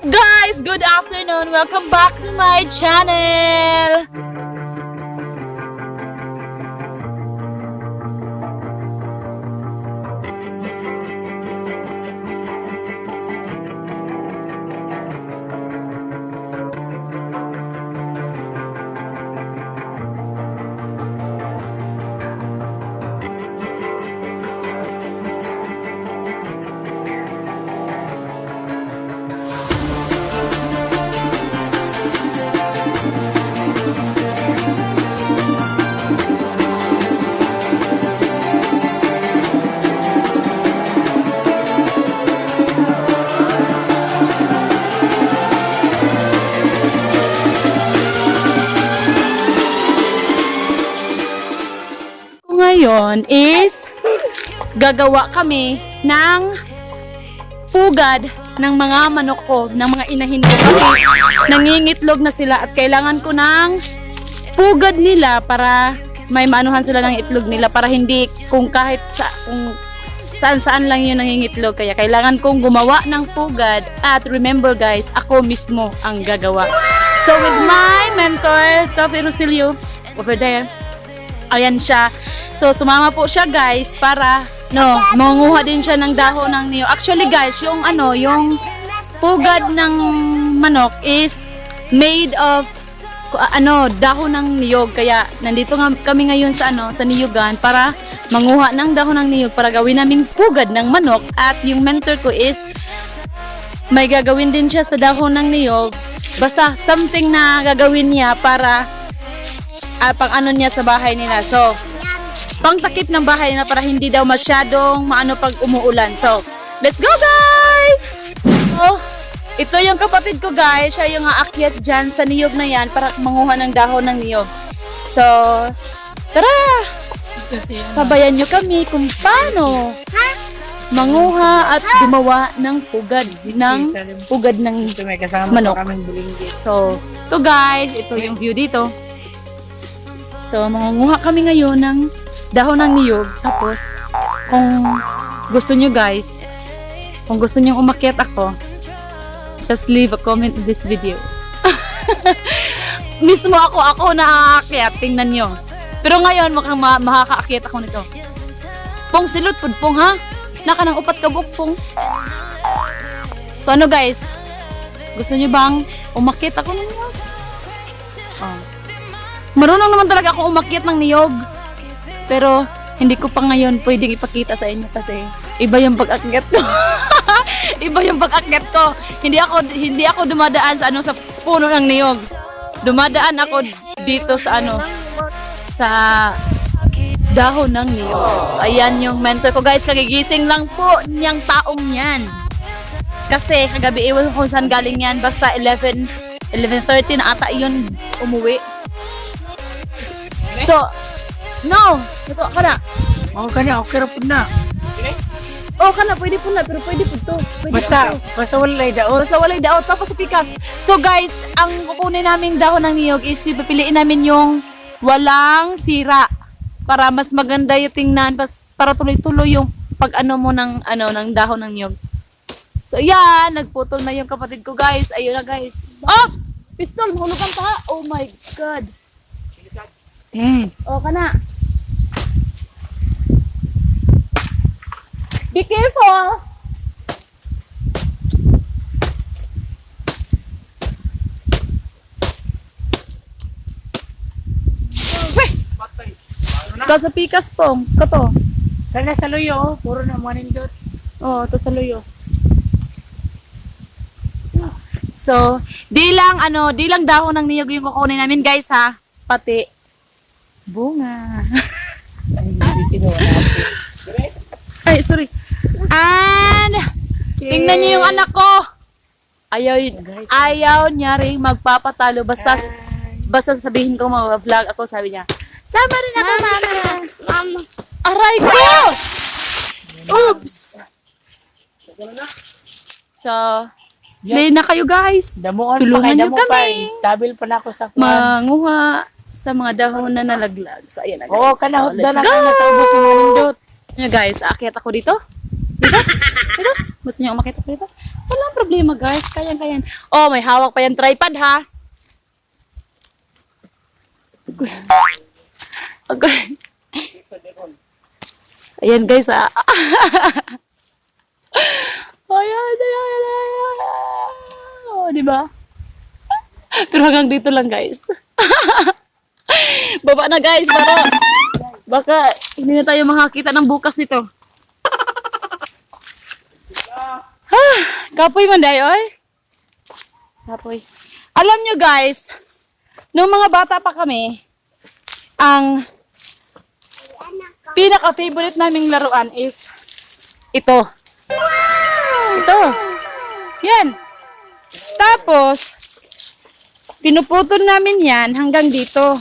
Guys, good afternoon. Welcome back to my channel. Ngayon is gagawa kami ng pugad ng mga manok ko, ng mga inahin ko kasi nangingitlog na sila at kailangan ko ng pugad nila para may maanuhan sila ng itlog nila para hindi kung saan lang yun nangingitlog, kaya kailangan kong gumawa ng pugad. At remember guys, ako mismo ang gagawa. So with my mentor, Tofi Rosilio, over there, ayan siya. So, sumama po siya guys para, mangunguha din siya ng dahon ng niyog. Actually guys, yung pugad ng manok is made of, dahon ng niyog. Kaya, nandito nga kami ngayon sa niyogan para manguha ng dahon ng niyog para gawin naming pugad ng manok. At yung mentor ko is, may gagawin din siya sa dahon ng niyog. Basta, something na gagawin niya para, pang niya sa bahay nila. So, pang takip ng bahay na para hindi daw masyadong pag umuulan. So, let's go guys! So, ito yung kapatid ko guys. Siya yung aakyat dyan sa niyog na yan para manguha ng dahon ng niyog. So, tara! Sabayan nyo kami kung paano manguha at gumawa ng pugad ng manok. So, ito guys, ito yung view dito. So, mangunguha kami ngayon ng dahon ng niyog. Tapos, kung gusto nyo guys, kung gusto nyo umakyat ako, just leave a comment in this video. Mismo ako na aakyat, tingnan nyo. Pero ngayon, mukhang makakaakyat ako nito. Pong silot, pudpong ha? Naka ng upat kabuk pong. So ano guys, gusto nyo bang umakyat ako ng niyog? Oh. Marunong naman talaga akong umakyat ng niyog. Pero hindi ko pa ngayon pwedeng ipakita sa inyo kasi iba yung pag-akyat ko. Iba yung pag-akyat ko. Hindi ako dumadaan sa sa puno ng niyog. Dumadaan ako dito sa sa dahon ng niyog. So ayan yung mentor ko guys, kagigising lang po niyang taong yan. Kasi kagabi iwan ko saan galing yan, basta 11:30 na ata yun umuwi. So, no! Ito, kana. Okay ra pud na. Oh, kana, pwede po na, pero pwede po to. Basta walay daot. Basta walay daot, tapos sa pikas. So guys, ang kukunin naming dahon ng niyog is pipiliin namin yung walang sira. Para mas maganda yung tingnan, para tuloy-tuloy yung pag-mo ng dahon ng niyog. So yan, nagputol na yung kapatid ko guys. Ayun na guys. Ops! Pistol, mahulugan pa ha? Oh my God. Oh, kana. Be careful. Ikaw sa pikas pong. Kato. Kana sa luyo, puro na mo nindot. Oh, ito sa luyo. So, di lang dahon ng niyog yung kukunin namin guys ha. Pati bunga. Ay, sorry. And tingnan niyo yung anak ko. Ayaw niya ring magpapatalo basta sabihin ko mag-vlog ako, sabi niya. Sama rin ako, mama. Aray ko! Oops! So, lay na kayo guys. Tulungan niyo kami. Tabil pa na ako sa manguha sa mga dahon na nalaglag. So, ayan na guys. Oo, kanahod So, na na sa ubos ng manindot. Ayan guys, aakyat ako dito. Dito? Dito? Gusto niyo umakyat ako dito? Walang problema, guys. Kayang-kayan. Oh, may hawak pa yan tripod, ha? Okay. Ayan, guys, ha? Ayan. Oh, di ba? Pero hanggang dito lang, guys. Baba na, guys, para baka hindi na tayo makakita ng bukas nito. Kapoy man day, oy. Kapoy. Alam nyo, guys, nung mga bata pa kami, ang pinaka-favorite naming laruan is ito. Ito. Yan. Tapos, pinuputol namin yan hanggang dito.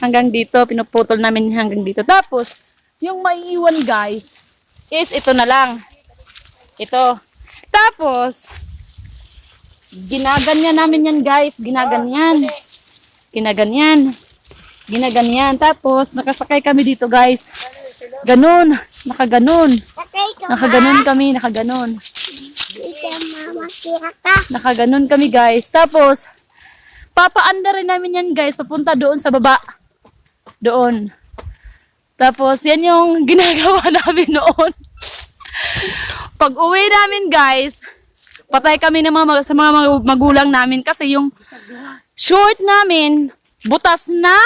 Hanggang dito, pinuputol namin hanggang dito. Tapos, yung maiiwan, guys, is ito na lang. Ito. Tapos, ginaganyan namin yan, guys. Ginaganyan. Tapos, nakasakay kami dito, guys. Ganun. Nakaganon. Nakaganon kami. Nakaganon kami, guys. Tapos, papaanda rin namin yan, guys. Papunta doon sa baba. Doon. Tapos, yan yung ginagawa namin noon. Pag uwi namin, guys, patay kami ng sa mga magulang namin kasi yung short namin, butas na.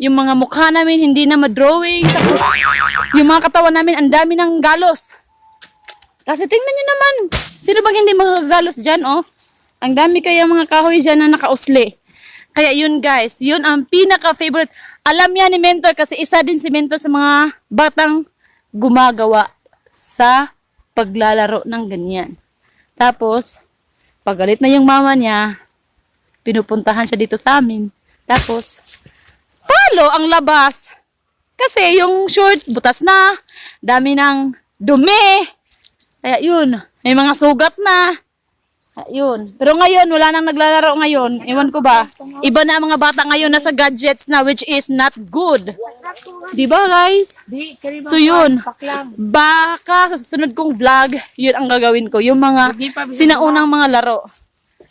Yung mga mukha namin, hindi na ma-drawing. Tapos, yung mga katawan namin, ang dami ng galos. Kasi tingnan nyo naman, sino bang hindi magagalos dyan, oh? Ang dami kaya mga kahoy dyan na nakausli. Kaya yun, guys, yun ang pinaka-favorite. Alam yan ni Mentor kasi isa din si Mentor sa mga batang gumagawa sa paglalaro ng ganyan. Tapos, pagalit na yung mama niya, pinupuntahan siya dito sa amin. Tapos, palo ang labas. Kasi yung short, butas na, dami ng dumi. Kaya yun, may mga sugat na. Ayun. Pero ngayon, wala nang naglalaro ngayon. Ewan ko ba? Iba na ang mga bata ngayon nasa gadgets na which is not good. Diba, guys? So yun, baka sa susunod kong vlog, yun ang gagawin ko. Yung mga sinaunang mga laro.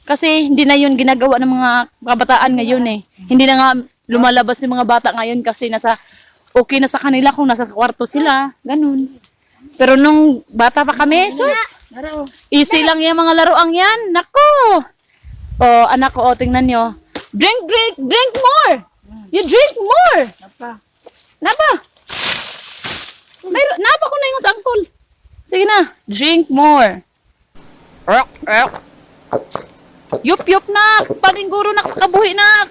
Kasi hindi na yun ginagawa ng mga kabataan ngayon eh. Hindi na nga lumalabas yung mga bata ngayon kasi okay na sa kanila kung nasa kwarto sila. Ganun. Pero nung bata pa kami, sus, easy lang yung mga laruang yan. Nako! O, anak ko, tingnan nyo. Drink more! You drink more! Napa? Napa ko na yung sangkol. Sige na, drink more. Yup na, paninguro na, kabuhi na.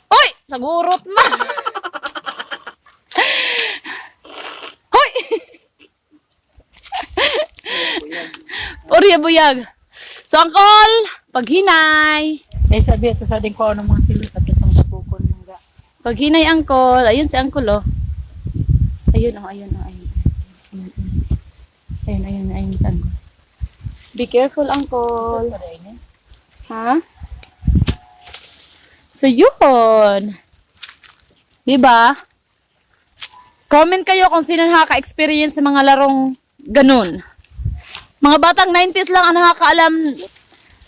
Oy! Sagurot na. Hoy! Orya buyag. So, angkol, paghinay. Sabi ito sa din ko ano mga silo sa kitang kapukon yung ga. Paghinay, angkol. Ayun si angkol, oh. Ayun si angkol. Be careful, angkol. Ha? So, yun. Diba? Comment kayo kung sino nakaka-experience sa mga larong ganun. Mga batang 90s lang ang nakakaalam.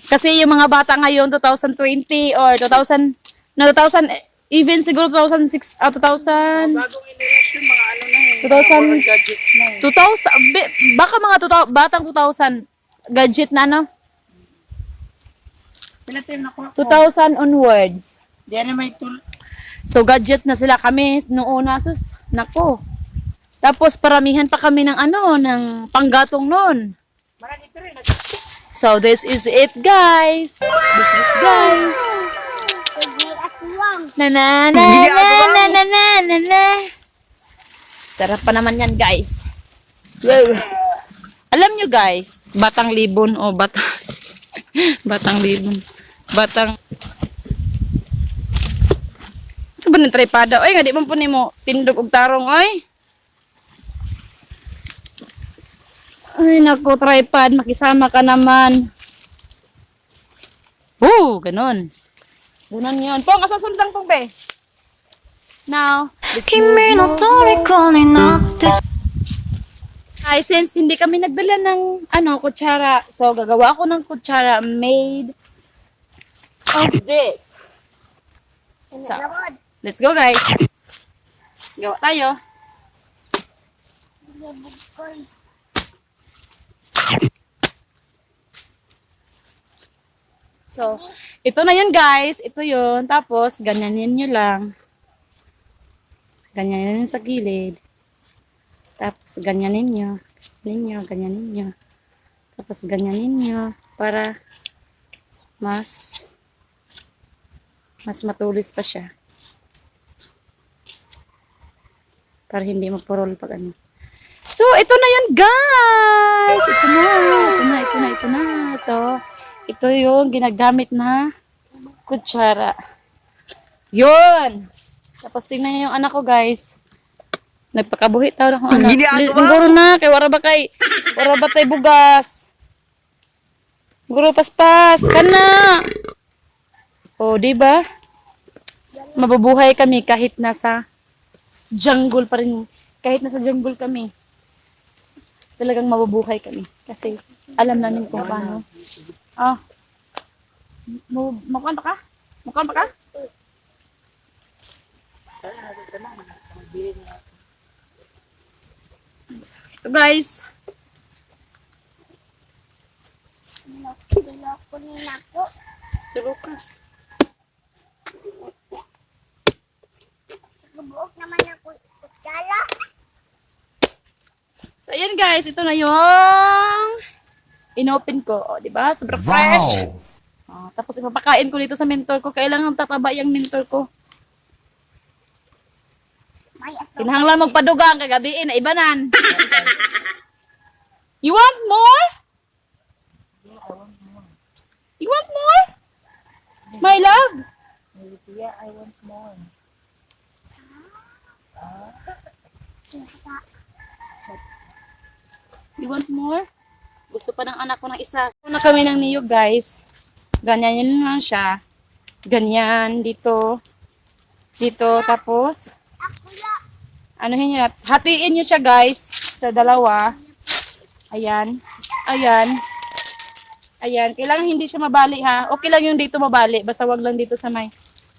Kasi yung mga bata ngayon, 2020 or 2000, even siguro 2006, 2000, Bagong generation, mga ano na eh. 2000, Gadgets na eh. 2000, baka mga batang 2000, gadget na, no? Pinatim na ko. 2000 onwards. Diyan na may tool. So, gadget na sila kami noong una. Sus, nako. Tapos, paramihan pa kami ng ng panggatong noon. Marami ito rin. So, this is it, guys. Na. Sarap pa naman yan, guys. Alam nyo, guys, batang libon o batang libon. So, ba ng tripada? Oy, nga di man po ni mo tindog og tarong, oy. Ay, naku, tripod. Makisama ka naman. Ganon. Ganon yun. Pong, asa sundang pong, be? Now, let's move. guys, since hindi kami nagdala ng kutsara, so gagawa ako ng kutsara made of this. So, let's go guys. Gawa tayo. So, ito na yun guys. Ito yun. Tapos, ganyanin nyo lang. Ganyanin sa gilid. Tapos, ganyanin nyo. Ganyanin nyo. Tapos, ganyanin nyo. Para mas matulis pa siya. Para hindi mapurol pag ano. So, ito na yun guys. Ito na. So, ito yung ginagamit na kutsara. Yun! Tapos tingnan niyo yung anak ko guys. Nagpakabuhi tao na akong anak. Siguro na, kay wara ba tay bugas. Siguro paspas. Kana! O, diba? Mabubuhay kami kahit nasa jungle pa rin. Kahit nasa jungle kami. Talagang mabubuhay kami. Kasi alam namin kung paano. Ah. Makuha ba ka? Ito guys. Tulog ka. Bubuok naman ang kutsara. So ayan guys, ito na yung inopen ko, oh, 'di ba? Sobrang fresh. Oh, tapos ipapakain ko dito sa mentor ko. Kailangan tataba yung mentor ko. May aso. Kinahanglan magpadugang kagabiin na ibanan. You want more? You want more? My love? Yeah, I want more. You want more? Gusto pa ng anak ko ng isa. So, na kami ng niyog, guys. Ganyan yun lang siya. Ganyan, dito. Dito, tapos, anuhin nyo, hatiin nyo siya, guys, sa dalawa. Ayan. Ayan. Ayan. Kailangan hindi siya mabali, ha? Okay lang yung dito mabali. Basta wag lang dito sa may,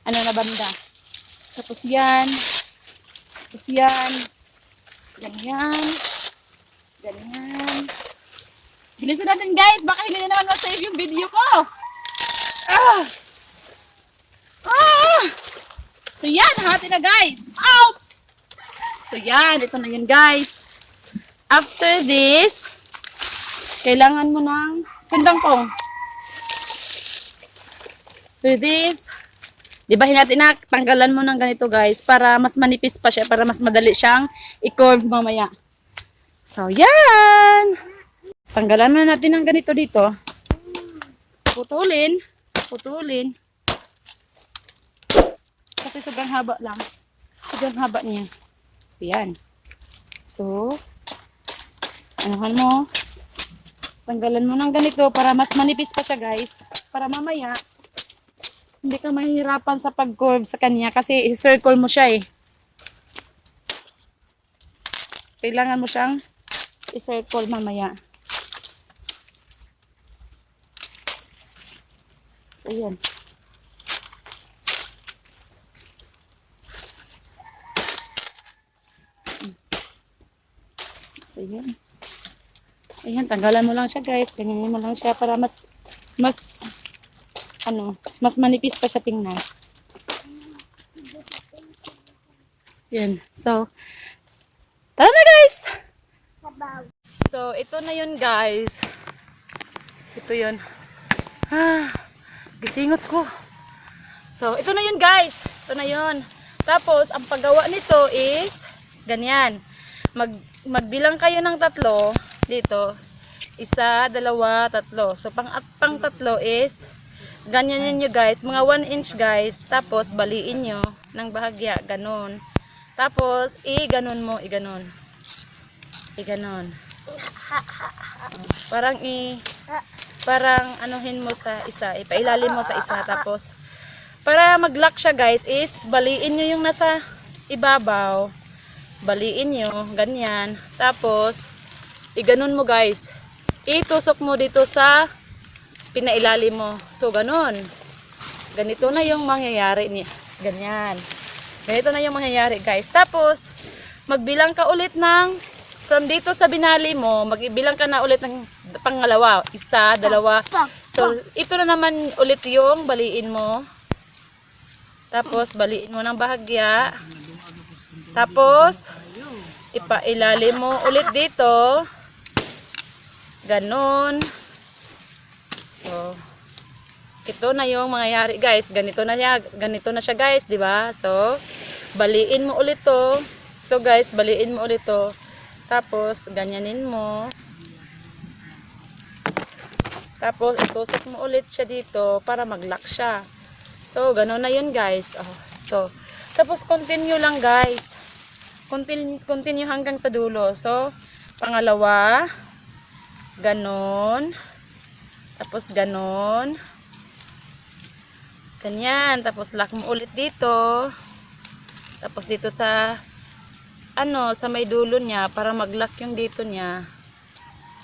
na banda. Tapos yan. Tapos yan. Ganyan. Ganyan. Bilisan natin guys, baka hindi na naman ma-save yung video ko. So yan, hati na guys. Ouch! So yan, ito na yun guys. After this, kailangan mo ng sundangkong. So this, di ba natin na, tanggalan mo ng ganito guys, para mas manipis pa siya, para mas madali siyang i-curve mamaya. So yan! Tanggalan na natin ng ganito dito. Putulin. Putulin. Kasi sobrang haba lang. Sobrang haba niya. So, yan. So, anuhan mo. Tanggalan mo ng ganito para mas manipis pa siya guys. Para mamaya, hindi ka mahihirapan sa pag-curve sa kanya kasi i-circle mo siya eh. Kailangan mo siyang i-circle mamaya. Ayan. So, ayan. Ayan, tanggalan mo lang siya guys. Ganyan mo lang siya para mas manipis pa siya tingnan. Ayan. So, tara na guys! So, ito na yun guys. Ito yun. Gisingot ko. So, ito na yun guys. Ito na yun. Tapos, ang paggawa nito is ganyan. Magbilang kayo ng 3 dito. 1, 2, 3. So, pang 3 is ganyan nyo guys. Mga 1 inch guys. Tapos, baliin nyo ng bahagya. Ganon. Tapos, i-ganon mo. I-ganon. I-ganon. Parang anuhin mo sa isa, ipailalim mo sa isa, tapos para mag-lock siya guys is baliin nyo yung nasa ibabaw, baliin nyo, ganyan, tapos iganon mo guys. Itusok mo dito sa pinailalim mo. So, ganon. Ganito na yung mangyayari niya. Ganyan. Ganito na yung mangyayari guys. Tapos, magbilang ka ulit ng, from dito sa binali mo, magbilang ka na ulit ng pangalawa. Isa, dalawa. So, ito na naman ulit yung baliin mo. Tapos, baliin mo ng bahagya. Tapos, ipailalim mo ulit dito. Ganon. So, ito na yung mangyayari guys. Ganito na siya guys, di ba? So, baliin mo ulit to. Ito guys, baliin mo ulit to. Tapos, ganyanin mo. Tapos, itusok mo ulit siya dito para mag-lock siya. So, gano'n na yun guys. Oh, ito. Tapos, continue lang guys. Continue hanggang sa dulo. So, pangalawa, ganon. Tapos, ganon. Ganyan. Tapos, lock mo ulit dito. Tapos, dito sa, sa may dulo niya, para mag-lock yung dito niya.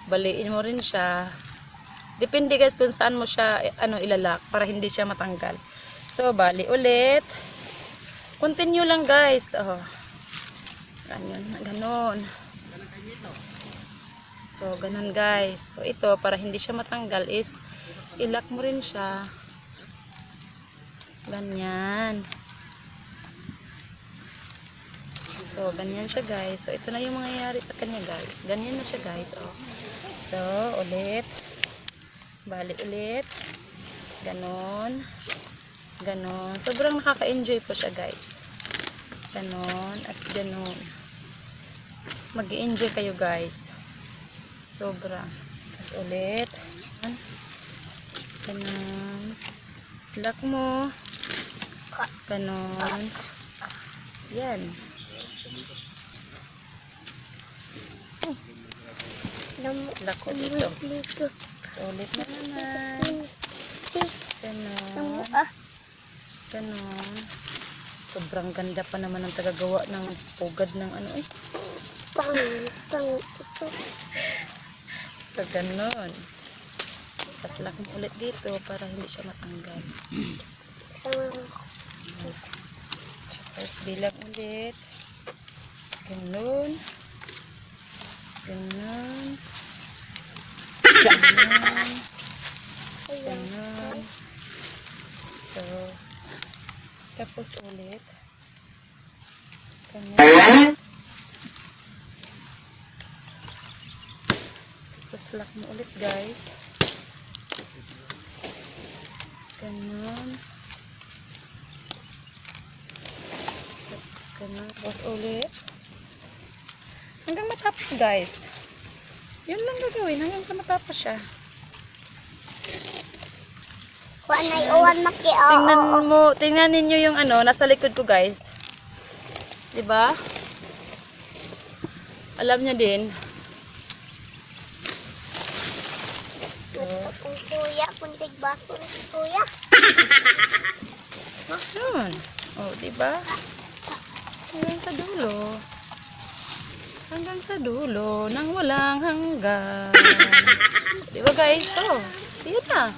Baliin mo rin siya. Depende guys kung saan mo siya, ilalak, para hindi siya matanggal. So, bali ulit. Continue lang guys. Oh. Ganyan, ganon. So, ganon guys. So, ito, para hindi siya matanggal is, ilock mo rin siya. Ganyan. So, ganyan siya guys. So, ito na yung mangyayari sa kanya guys. Ganyan na siya guys. Oh. So, ulit. Bali ulit. Ganon. Ganon. Sobrang nakaka-enjoy po siya guys. Ganon at ganon. Mag-i-enjoy kayo guys. Sobra. Tapos ulit. Ganon. Lock mo. Ganon. Yan. Lock ko dito. So ulit na naman. Ganon. Ganon. Sobrang ganda pa naman ang tagagawa ng pugad ng So, ganon. Tapos lock mo ulit dito para hindi siya matanggal. Tapos bilang ulit. Ganon. Ganon. Ganon. Ganon. So, tapos ulit. Ganyan. Tapos lock mo ulit guys. Ganyan. Tapos ganyan. Tapos ulit. Hanggang matapos guys. Yun lang gagawin. Hanggang sa matapos siya. Tingnan ninyo yung nasa likod ko guys. 'Di ba? Alam niya din. So, Kuya, puntig baso kuya. yun. Oh, 'di ba? Hanggang sa dulo. Hanggang sa dulo nang walang hanggan. 'Di ba guys? So, yun na.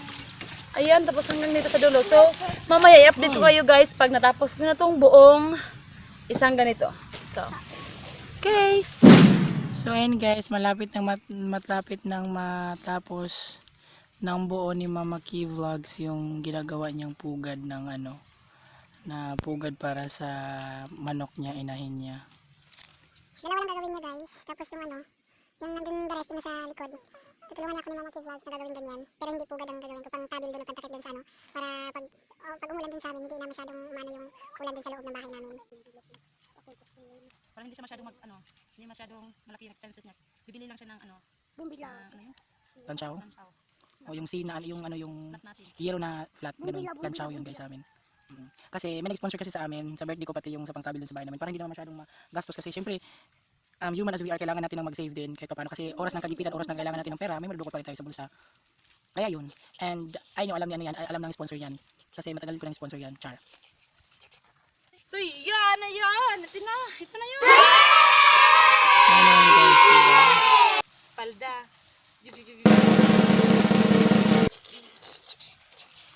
Ayan, tapos hanggang dito sa dulo. So, mamaya i-update ko kayo guys pag natapos ko na tong buong isang ganito. So, okay. So ayun guys, malapit nang matapos ng buo ni Mama Key Vlogs yung ginagawa niyang pugad ng na pugad para sa manok niya, inahin niya. Dalawa lang gagawin niya guys. Tapos yung yung nandun the rest yung nasa likod. Tutulungan niya ako ni Mama Key Vlogs na gagawin ganyan. Pero hindi pugad ang gagawin ko. Pang tabil doon, pantakip doon sa para pag umulan doon sa amin, hindi na masyadong yung ulan doon sa loob ng bahay namin. Para hindi siya masyadong hindi masyadong malaki yung expenses niya. Bibili lang siya ng Bumbila. Tansyaw? Tansyaw. O yung sina, yung Flat nasin. hero na flat, ganun. Tansyaw yun guys sa amin. Kasi may nag-sponsor kasi sa amin, sa birthday ko pati yung sa pangtabil dun sa bahay namin. Para hindi naman masyadong gastos kasi syempre, human as we are, kailangan natin ng mag-save din kahit paano. Kasi oras ng kagipitan, oras ng kailangan natin ng pera, may malulukot pa rin tayo sa bulsa. Kaya yun. And I know, alam niya yan, alam ng sponsor yan. Kasi matagal ko ng sponsor yan, Char. So, yan na yan. Ito na. Ito na yun. Ano guys, diba? palda.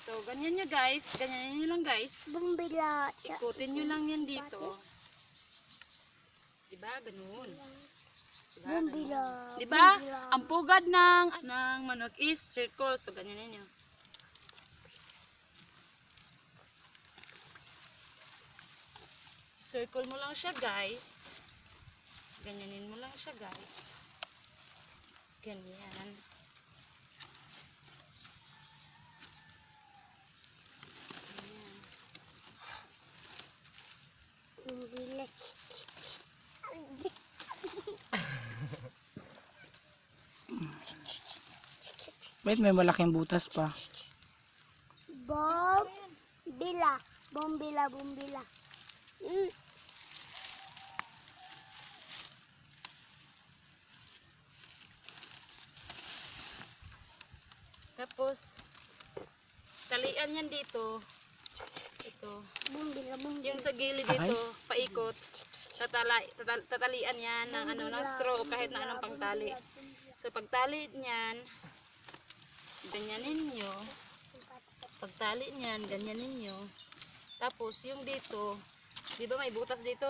So, ganyan nyo guys. Ganyan nyo lang guys. Bumbila. Ikutin nyo lang yan dito. Diba? Ganun. Bumbila. Diba? Ang pugad ng manok is circle. So, ganyan ninyo. Circle mo lang siya guys. Ganyanin mo lang siya guys. Ganyan. Bumbila. Wait, may malaking butas pa. Bumbila. Bumbila. Bumbila. Tapos, talian yan dito. Ito. Bumbila. Bumbila. Yung sa gilid dito, paikot. Tatalian yan ng ng straw o kahit na anong pangtali. So, pagtali niyan, ganyanin nyo. Pagtali niyan, ganyanin nyo. Tapos, yung dito, di ba may butas dito?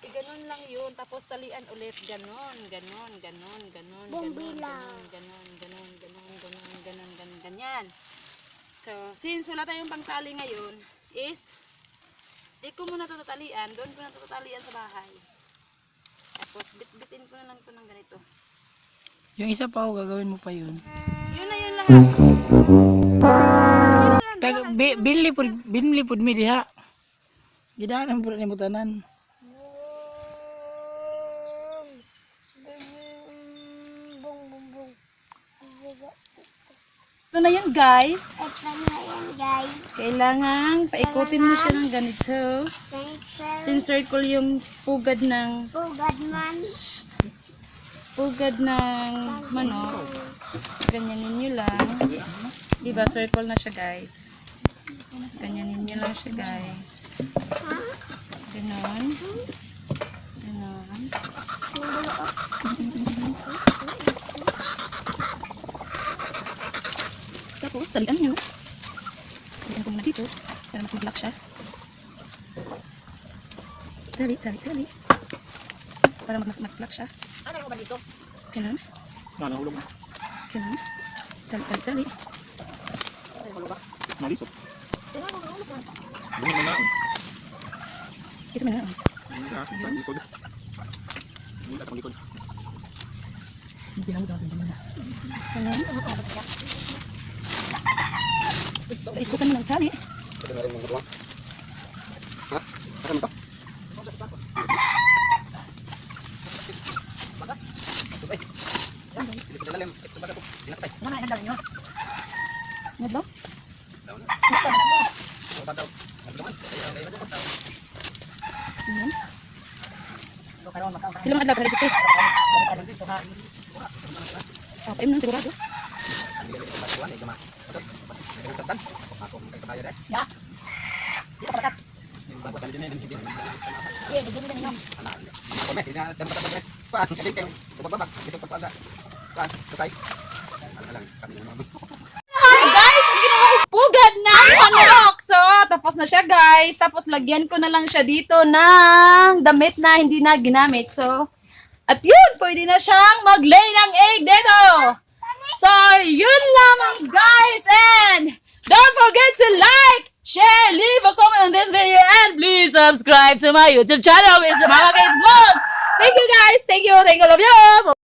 Ganon lang yun. Tapos, talian ulit. Ganon, ganon, ganon, ganon, ganon, ganon, ganon, ganon, ganon, ganon, ganon, ganyan. So, since wala tayong pangtali ngayon, is, di ko muna ito tatalian. Doon ko na ito tatalian sa bahay. Tapos, bit-bitin ko na lang ito ng ganito. Yung isa pa ako, gagawin mo pa yun. Yun na yun lang. Binli pud mi diha. Gidaan pud ni butanan. Ito na yun guys. Ito na yan, guys. Kailangan paikutin mo siya ng ganito. Since circle yung pugad ng Pugad man. pugad ng manok. Ganyanin nyo lang. Diba, circle na siya guys. Ganyanin nyo lang siya guys. Ganon. Ganon. Tapos, talian nyo. Talian ko muna dito. Para mas mag-lock siya. Tali, tali, tali. Para mag-lock siya. Ano mo ba dito? Ganon. Nanahulog na. Ganon. Tali, tali, tali. Nalisot. Bunga na. Isa mo na. Bunga na. Paglikod. Bunga at paglikod. Hindi lang daw. Ganon. Ikutan mo ng tali. Ito na rin mga buwan. Ha? Saan mo ito? Silipin na lalim. Ito ba ito? Pinakatay. Mana ang dami nyo? Ngadlo? Daon na. Ito ba daw? Ang daman. Ayan. Karon makaw. Ilang adlaw para dito. Okay, mo nang sigurado. Ya. Dito pakat. Hi guys! Ang ginawa ko pugad ng manok! So, tapos na siya guys. Tapos lagyan ko na lang siya dito ng damit na hindi na ginamit. So, at yun, pwede na siyang mag-lay ng egg dito. So, yun lamang guys. And don't forget to like, share, leave a comment on this video, and please subscribe to my YouTube channel. It's Mama Guys Vlog. Thank you guys. Thank you. Thank you. Love you.